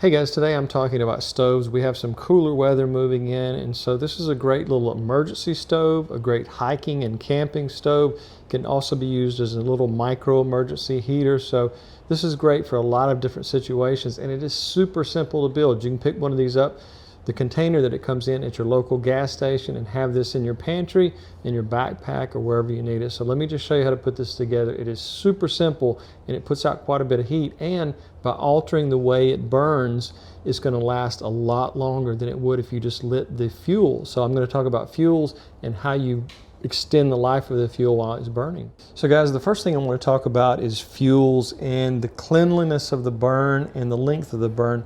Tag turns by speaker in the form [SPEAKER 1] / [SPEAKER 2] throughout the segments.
[SPEAKER 1] Hey guys, today I'm talking about stoves. We have some cooler weather moving in, and so this is a great little emergency stove, a great hiking and camping stove. It can also be used as a little micro emergency heater. So this is great for a lot of different situations, and it is super simple to build. You can pick one of these up, the container that it comes in at your local gas station, and have this in your pantry, in your backpack, or wherever you need it. So let me just show you how to put this together. It is super simple, and it puts out quite a bit of heat, and by altering the way it burns, it's going to last a lot longer than it would if you just lit the fuel. So I'm going to talk about fuels and how you extend the life of the fuel while it's burning. So guys, the first thing I want to talk about is fuels and the cleanliness of the burn and the length of the burn.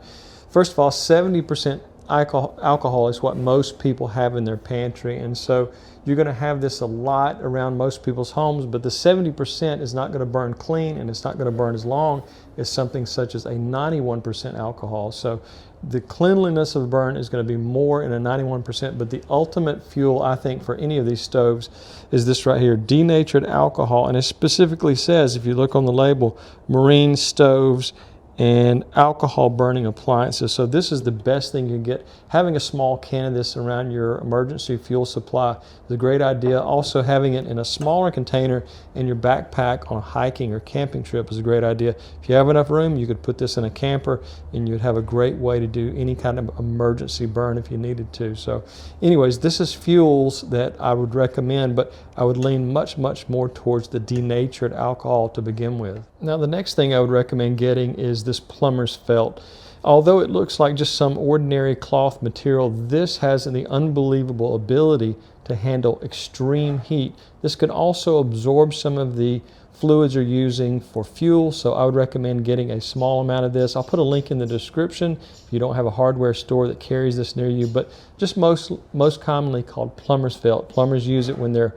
[SPEAKER 1] First of all, 70% alcohol is what most people have in their pantry, and so you're going to have this a lot around most people's homes, but the 70% is not going to burn clean, and it's not going to burn as long as something such as a 91% alcohol. So the cleanliness of burn is going to be more in a 91%, but the ultimate fuel, I think, for any of these stoves is this right here, denatured alcohol. And it specifically says, if you look on the label, marine stoves and alcohol burning appliances. So this is the best thing you can get. Having a small can of this around your emergency fuel supply is a great idea. Also having it in a smaller container in your backpack on a hiking or camping trip is a great idea. If you have enough room, you could put this in a camper and you'd have a great way to do any kind of emergency burn if you needed to. So anyways, this is fuels that I would recommend, but I would lean much more towards the denatured alcohol to begin with. Now the next thing I would recommend getting is this plumber's felt. Although it looks like just some ordinary cloth material, this has the unbelievable ability to handle extreme heat. This can also absorb some of the fluids you're using for fuel, so I would recommend getting a small amount of this. I'll put a link in the description if you don't have a hardware store that carries this near you, but just most commonly called plumber's felt. Plumbers use it when they're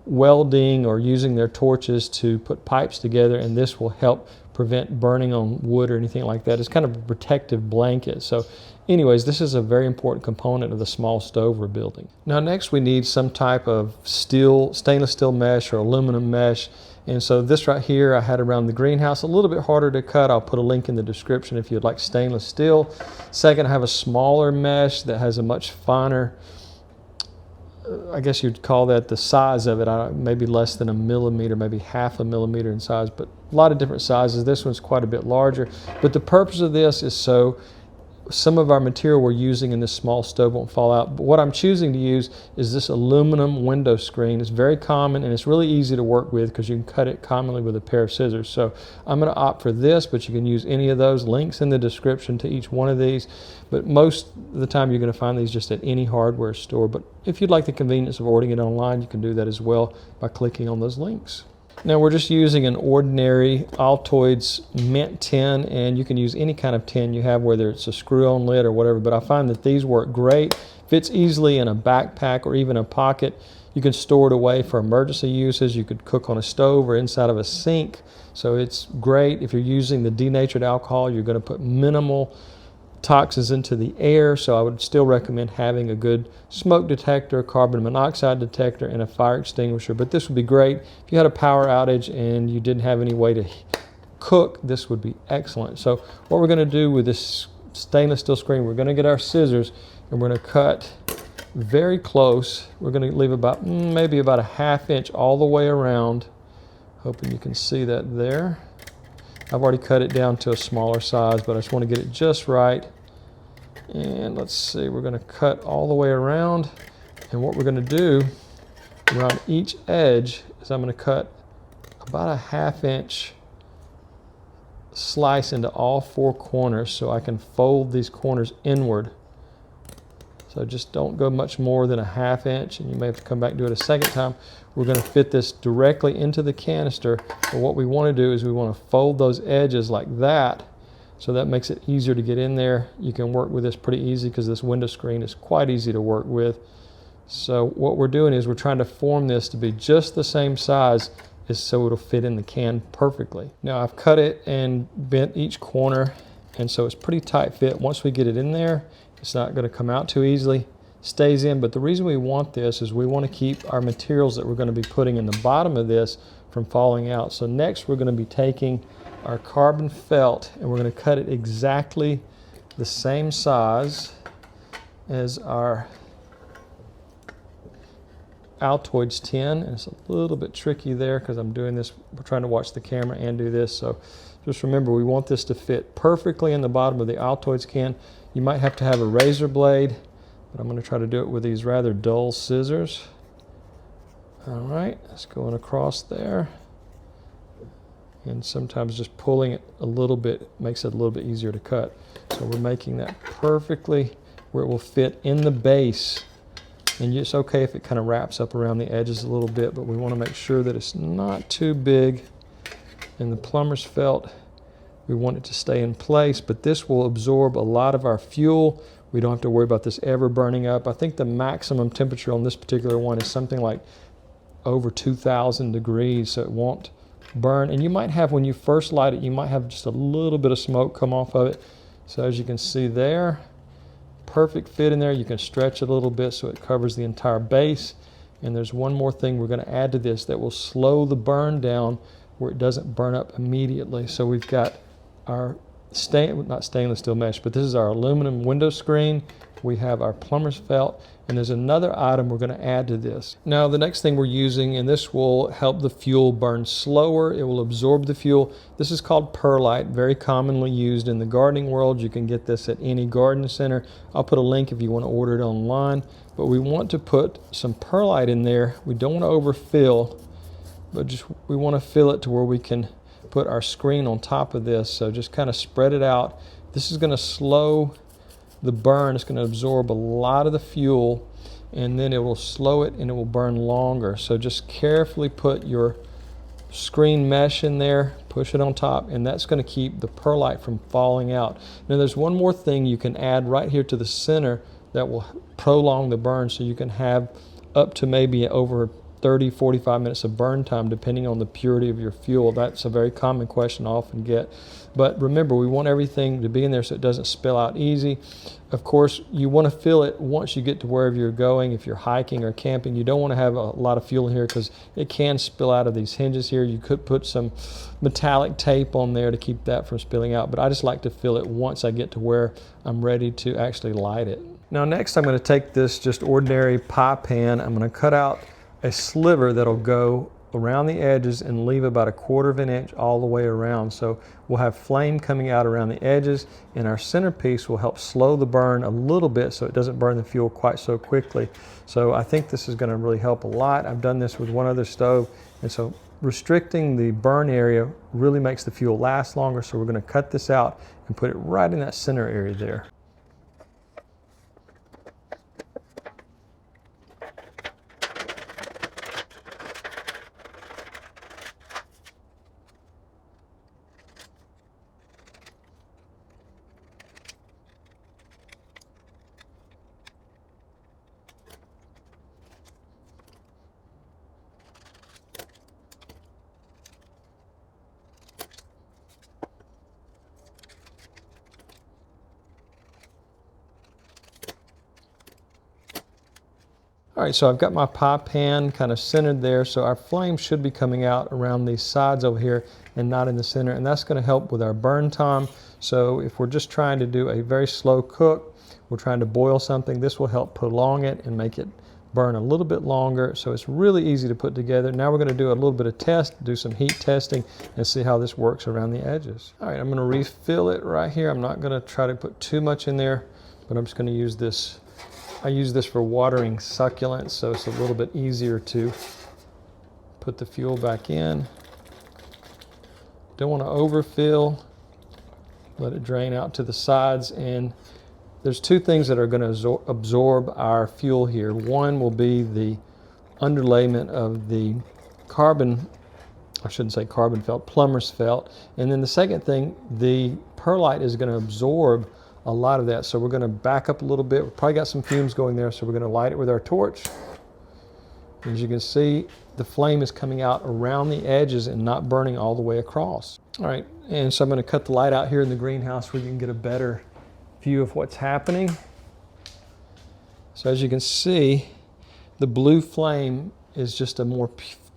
[SPEAKER 1] welding or using their torches to put pipes together, and this will help prevent burning on wood or anything like that. It's kind of a protective blanket. So anyways, this is a very important component of the small stove we're building. Now next we need some type of stainless steel mesh or aluminum mesh. And so this right here I had around the greenhouse, a little bit harder to cut. I'll put a link in the description if you'd like stainless steel. Second, I have a smaller mesh that has a much finer, I guess you'd call that the size of it, maybe less than a millimeter, maybe half a millimeter in size, but a lot of different sizes. This one's quite a bit larger, but the purpose of this is so some of our material we're using in this small stove won't fall out. But what I'm choosing to use is this aluminum window screen. It's very common and it's really easy to work with because you can cut it commonly with a pair of scissors. So I'm going to opt for this, but you can use any of those. Links in the description to each one of these. But most of the time you're going to find these just at any hardware store. But if you'd like the convenience of ordering it online, you can do that as well by clicking on those links. Now we're just using an ordinary Altoids mint tin, and you can use any kind of tin you have, whether it's a screw-on lid or whatever, but I find that these work great. Fits easily in a backpack or even a pocket. You can store it away for emergency uses. You could cook on a stove or inside of a sink. So it's great. If you're using the denatured alcohol, you're going to put minimal toxins into the air, so I would still recommend having a good smoke detector, carbon monoxide detector, and a fire extinguisher. But this would be great if you had a power outage and you didn't have any way to cook. This would be excellent. So what we're going to do with this stainless steel screen, we're going to get our scissors and we're going to cut very close. We're going to leave about maybe about a ½ inch all the way around. Hoping you can see that there. I've already cut it down to a smaller size, but I just want to get it just right. And let's see, we're going to cut all the way around. And what we're going to do around each edge is I'm going to cut about a ½ inch slice into all four corners so I can fold these corners inward. So just don't go much more than a ½ inch, and you may have to come back and do it a second time. We're going to fit this directly into the canister, but what we want to do is we want to fold those edges like that, so that makes it easier to get in there. You can work with this pretty easy because this window screen is quite easy to work with. So what we're doing is we're trying to form this to be just the same size as so it'll fit in the can perfectly. Now I've cut it and bent each corner, and so it's pretty tight fit. Once we get it in there, it's not going to come out too easily, stays in. But the reason we want this is we want to keep our materials that we're going to be putting in the bottom of this from falling out. So next we're going to be taking our carbon felt and we're going to cut it exactly the same size as our Altoids tin, and it's a little bit tricky there because I'm doing this, we're trying to watch the camera and do this, so just remember we want this to fit perfectly in the bottom of the Altoids can. You might have to have a razor blade, but I'm going to try to do it with these rather dull scissors. All right, it's going across there, and sometimes just pulling it a little bit makes it a little bit easier to cut. So we're making that perfectly where it will fit in the base. And it's okay if it kind of wraps up around the edges a little bit, but we want to make sure that it's not too big. And the plumber's felt, we want it to stay in place, but this will absorb a lot of our fuel. We don't have to worry about this ever burning up. I think the maximum temperature on this particular one is something like over 2,000 degrees, so it won't burn. And you might have, when you first light it, you might have just a little bit of smoke come off of it. So as you can see there, perfect fit in there. You can stretch it a little bit so it covers the entire base. And there's one more thing we're going to add to this that will slow the burn down where it doesn't burn up immediately. So we've got our not stainless steel mesh, but this is our aluminum window screen. We have our plumber's felt, and there's another item we're going to add to this. Now the next thing we're using, and this will help the fuel burn slower, it will absorb the fuel. This is called perlite, very commonly used in the gardening world. You can get this at any garden center. I'll put a link if you want to order it online, but we want to put some perlite in there. We don't want to overfill, but just we want to fill it to where we can put our screen on top of this. So just kind of spread it out. This is going to slow the burn. It's going to absorb a lot of the fuel, and then it will slow it and it will burn longer. So just carefully put your screen mesh in there, push it on top, and that's going to keep the perlite from falling out. Now there's one more thing you can add right here to the center that will prolong the burn, so you can have up to maybe over 30-45 minutes of burn time depending on the purity of your fuel. That's a very common question I often get. But remember, we want everything to be in there so it doesn't spill out easy. Of course, you want to fill it once you get to wherever you're going. If you're hiking or camping, you don't want to have a lot of fuel in here because it can spill out of these hinges here. You could put some metallic tape on there to keep that from spilling out, but I just like to fill it once I get to where I'm ready to actually light it. Now next, I'm going to take this just ordinary pie pan. I'm going to cut out a sliver that'll go around the edges and leave about 1/4 of an inch all the way around. So we'll have flame coming out around the edges, and our centerpiece will help slow the burn a little bit so it doesn't burn the fuel quite so quickly. So I think this is going to really help a lot. I've done this with one other stove, and so restricting the burn area really makes the fuel last longer. So we're going to cut this out and put it right in that center area there. All right, so I've got my pie pan kind of centered there, so our flame should be coming out around these sides over here and not in the center, and that's going to help with our burn time. So if we're just trying to do a very slow cook, we're trying to boil something, this will help prolong it and make it burn a little bit longer. So it's really easy to put together. Now we're going to do a little bit of test, do some heat testing, and see how this works around the edges. All right, I'm going to refill it right here. I'm not going to try to put too much in there, but I'm just going to use this. I use this for watering succulents, so it's a little bit easier to put the fuel back in. Don't want to overfill. Let it drain out to the sides, and there's two things that are going to absorb our fuel here. One will be the underlayment of the carbon, I shouldn't say carbon felt, plumber's felt. And then the second thing, the perlite is going to absorb a lot of that. So we're going to back up a little bit. We've probably got some fumes going there, so we're going to light it with our torch. As you can see, the flame is coming out around the edges and not burning all the way across. All right, and so I'm going to cut the light out here in the greenhouse where you can get a better view of what's happening. So as you can see, the blue flame is just a more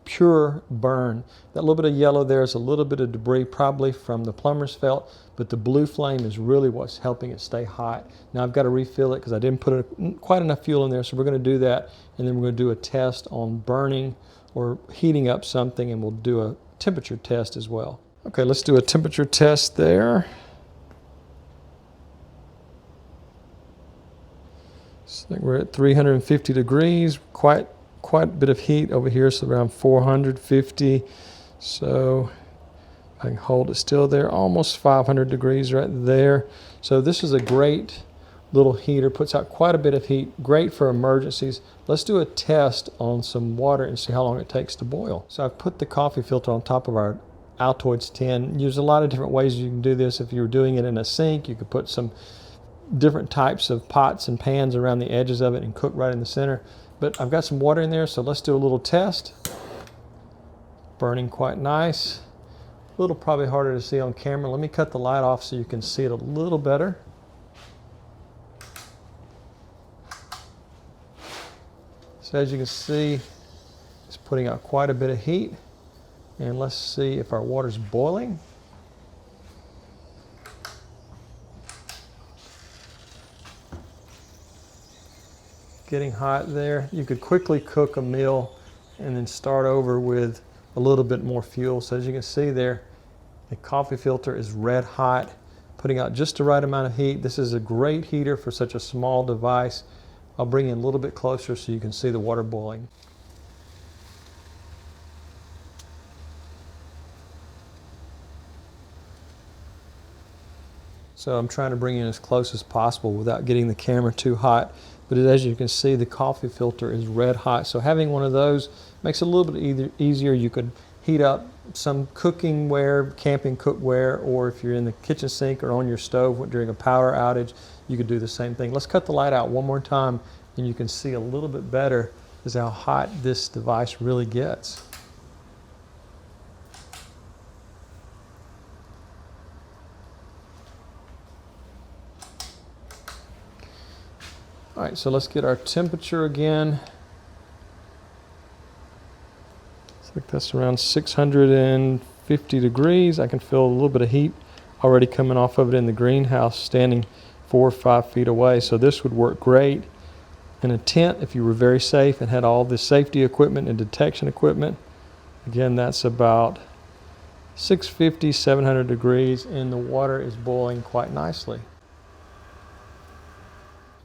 [SPEAKER 1] pure burn. That little bit of yellow there is a little bit of debris, probably from the plumber's felt, but the blue flame is really what's helping it stay hot. Now I've got to refill it because I didn't put quite enough fuel in there, so we're going to do that, and then we're going to do a test on burning or heating up something, and we'll do a temperature test as well. Okay, let's do a temperature test there. So I think we're at 350 degrees, quite a bit of heat over here, so around 450. So I can hold it still there, almost 500 degrees right there. So this is a great little heater, puts out quite a bit of heat, great for emergencies. Let's do a test on some water and see how long it takes to boil. So I've put the coffee filter on top of our Altoids tin. There's a lot of different ways you can do this. If you were doing it in a sink, you could put some different types of pots and pans around the edges of it and cook right in the center. But I've got some water in there, so let's do a little test. Burning quite nice. A little probably harder to see on camera. Let me cut the light off so you can see it a little better. So as you can see, it's putting out quite a bit of heat. And let's see if our water's boiling. Getting hot there. You could quickly cook a meal and then start over with a little bit more fuel. So as you can see there, the coffee filter is red hot, putting out just the right amount of heat. This is a great heater for such a small device. I'll bring in a little bit closer so you can see the water boiling. So I'm trying to bring in as close as possible without getting the camera too hot. But as you can see, the coffee filter is red hot. So having one of those makes it a little bit easier. You could heat up some cooking ware, camping cookware, or if you're in the kitchen sink or on your stove during a power outage, you could do the same thing. Let's cut the light out one more time and you can see a little bit better is how hot this device really gets. All right, so let's get our temperature again. I think that's around 650 degrees. I can feel a little bit of heat already coming off of it in the greenhouse, standing 4 or 5 feet away. So this would work great in a tent if you were very safe and had all the safety equipment and detection equipment. Again, that's about 650, 700 degrees, and the water is boiling quite nicely.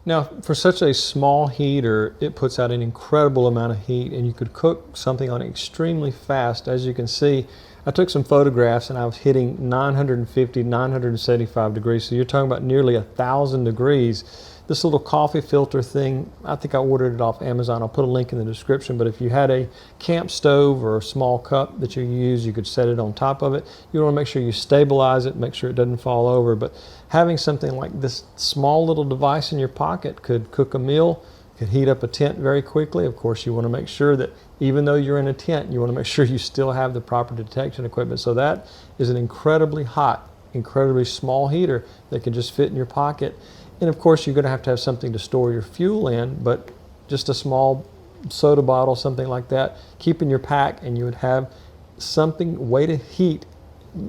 [SPEAKER 1] Now, for such a small heater, it puts out an incredible amount of heat, and you could cook something on it extremely fast. As you can see, I took some photographs and I was hitting 950, 975 degrees. So you're talking about nearly 1,000 degrees. This little coffee filter thing, I think I ordered it off Amazon. I'll put a link in the description, but if you had a camp stove or a small cup that you use, you could set it on top of it. You want to make sure you stabilize it, make sure it doesn't fall over, but having something like this small little device in your pocket could cook a meal, could heat up a tent very quickly. Of course, you want to make sure that even though you're in a tent, you want to make sure you still have the proper detection equipment. So that is an incredibly hot, incredibly small heater that can just fit in your pocket. And of course, you're going to have something to store your fuel in, but just a small soda bottle, something like that, keep in your pack, and you would have something, way to heat.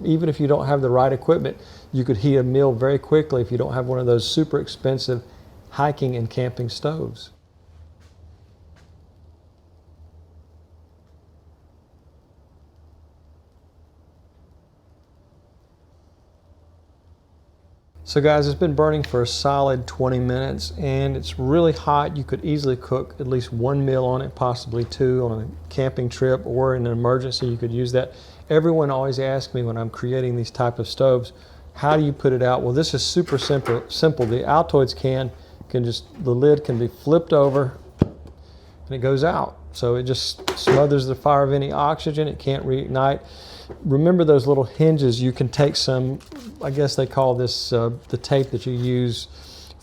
[SPEAKER 1] Even if you don't have the right equipment, you could heat a meal very quickly if you don't have one of those super expensive hiking and camping stoves. So guys, it's been burning for a solid 20 minutes and it's really hot. You could easily cook at least one meal on it, possibly two on a camping trip, or in an emergency you could use that. Everyone always asks me when I'm creating these type of stoves, how do you put it out? Well, this is super simple. The Altoids can just, the lid can be flipped over and it goes out. So it just smothers the fire of any oxygen. It can't reignite. Remember those little hinges, you can take some, I guess they call this the tape that you use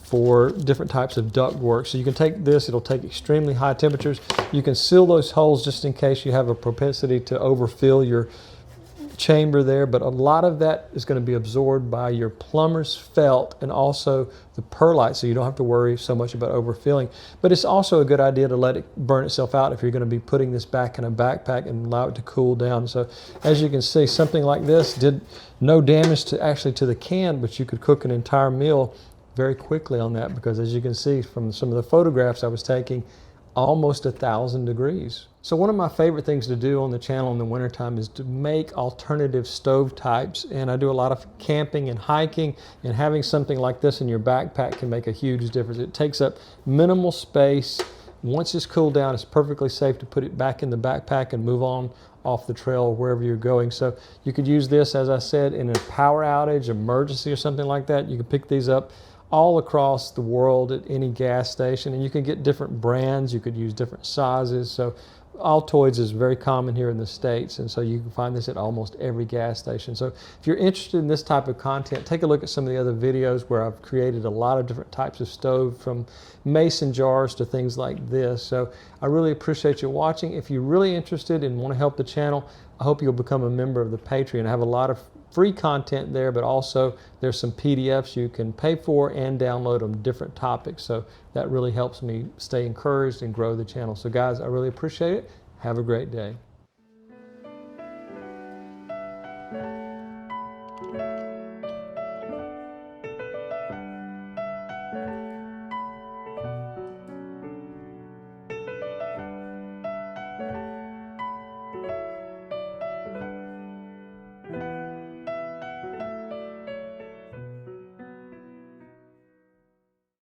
[SPEAKER 1] for different types of duct work. So you can take this, it'll take extremely high temperatures. You can seal those holes just in case you have a propensity to overfill your chamber there, but a lot of that is going to be absorbed by your plumber's felt and also the perlite, so you don't have to worry so much about overfilling. But it's also a good idea to let it burn itself out if you're going to be putting this back in a backpack and allow it to cool down. So as you can see, something like this did no damage to the can, but you could cook an entire meal very quickly on that, because as you can see from some of the photographs I was taking, almost 1,000 degrees. So one of my favorite things to do on the channel in the wintertime is to make alternative stove types, and I do a lot of camping and hiking, and having something like this in your backpack can make a huge difference. It takes up minimal space. Once it's cooled down, it's perfectly safe to put it back in the backpack and move on off the trail or wherever you're going. So you could use this, as I said, in a power outage, emergency, or something like that. You can pick these up all across the world at any gas station, and you can get different brands. You could use different sizes. So Altoids is very common here in the States, and so you can find this at almost every gas station. So if you're interested in this type of content, take a look at some of the other videos where I've created a lot of different types of stove, from mason jars to things like this. So I really appreciate you watching. If you're really interested and want to help the channel, I hope you'll become a member of the Patreon. I have a lot of free content there, but also there's some PDFs you can pay for and download on different topics. So that really helps me stay encouraged and grow the channel. So guys, I really appreciate it. Have a great day.